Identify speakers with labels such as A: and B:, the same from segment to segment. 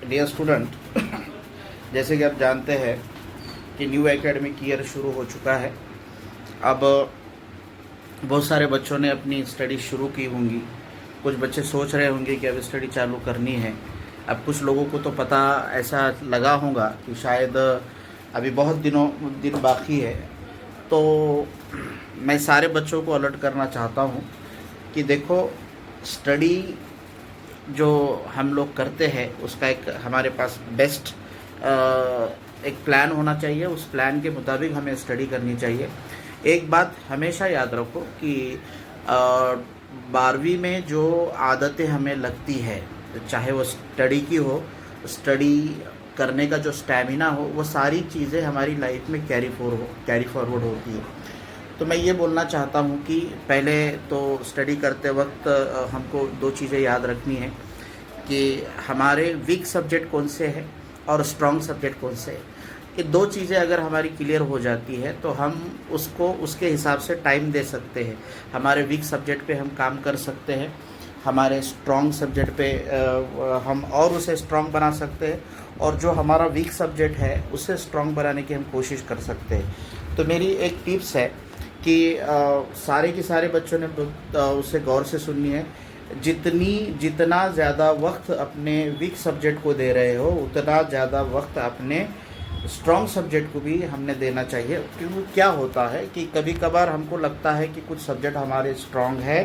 A: Dear student, जैसे कि आप जानते हैं कि न्यू एकेडमिक ईयर शुरू हो चुका है। अब बहुत सारे बच्चों ने अपनी स्टडी शुरू की होंगी। कुछ बच्चे सोच रहे होंगे कि अब स्टडी चालू करनी है। अब कुछ लोगों को तो पता ऐसा लगा होगा कि शायद अभी बहुत दिन बाकी है। तो मैं सारे बच्चों को अलर्ट करना चाहता हूँ कि देखो, स्टडी जो हम लोग करते हैं उसका एक हमारे पास बेस्ट एक प्लान होना चाहिए। उस प्लान के मुताबिक हमें स्टडी करनी चाहिए। एक बात हमेशा याद रखो कि 12वीं में जो आदतें हमें लगती है, चाहे वो स्टडी की हो, स्टडी करने का जो स्टैमिना हो, वो सारी चीज़ें हमारी लाइफ में कैरी फॉरवर्ड होती है। तो मैं ये बोलना चाहता हूँ कि पहले तो स्टडी करते वक्त हमको दो चीज़ें याद रखनी है कि हमारे वीक सब्जेक्ट कौन से हैं और स्ट्रॉन्ग सब्जेक्ट कौन से हैं। ये दो चीज़ें अगर हमारी क्लियर हो जाती है तो हम उसको उसके हिसाब से टाइम दे सकते हैं। हमारे वीक सब्जेक्ट पे हम काम कर सकते हैं, हमारे स्ट्रॉन्ग सब्जेक्ट पे हम और उसे स्ट्रॉन्ग बना सकते हैं, और जो हमारा वीक सब्जेक्ट है उसे स्ट्रॉन्ग बनाने की हम कोशिश कर सकते हैं। तो मेरी एक टिप्स है कि सारे के सारे बच्चों ने उसे गौर से सुननी है। जितना ज़्यादा वक्त अपने वीक सब्जेक्ट को दे रहे हो, उतना ज़्यादा वक्त अपने स्ट्रॉन्ग सब्जेक्ट को भी हमने देना चाहिए। क्योंकि क्या होता है कि कभी कभार हमको लगता है कि कुछ सब्जेक्ट हमारे स्ट्रॉन्ग है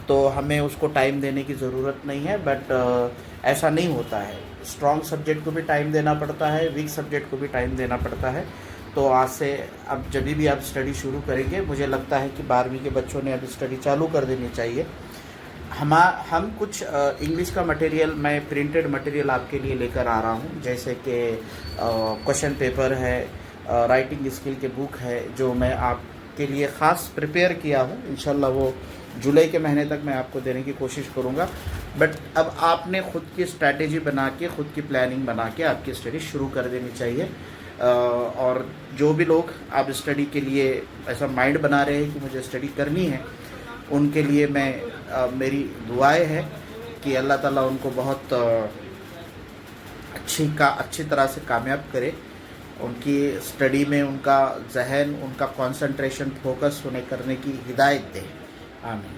A: तो हमें उसको टाइम देने की ज़रूरत नहीं है, बट ऐसा नहीं होता है। स्ट्रॉन्ग सब्जेक्ट को भी टाइम देना पड़ता है, वीक सब्जेक्ट को भी टाइम देना पड़ता है। तो आज से अब जब भी आप स्टडी शुरू करेंगे, मुझे लगता है कि 12वीं के बच्चों ने अब स्टडी चालू कर देनी चाहिए। हम कुछ इंग्लिश का मटेरियल, मैं प्रिंटेड मटेरियल आपके लिए लेकर आ रहा हूँ, जैसे कि क्वेश्चन पेपर है, राइटिंग स्किल के बुक है, जो मैं आपके लिए ख़ास प्रिपेयर किया हूँ। इंशाल्लाह वो जुलाई के महीने तक मैं आपको देने की कोशिश करूँगा। बट अब आपने ख़ुद की स्ट्रैटेजी बना के, ख़ुद की प्लानिंग बना के आपकी स्टडी शुरू कर देनी चाहिए। और जो भी लोग आप स्टडी के लिए ऐसा माइंड बना रहे हैं कि मुझे स्टडी करनी है, उनके लिए मेरी दुआएं है कि अल्लाह ताला उनको बहुत अच्छी तरह से कामयाब करे। उनकी स्टडी में उनका जहन, उनका कंसंट्रेशन, फोकस होने करने की हिदायत दे। आमीन।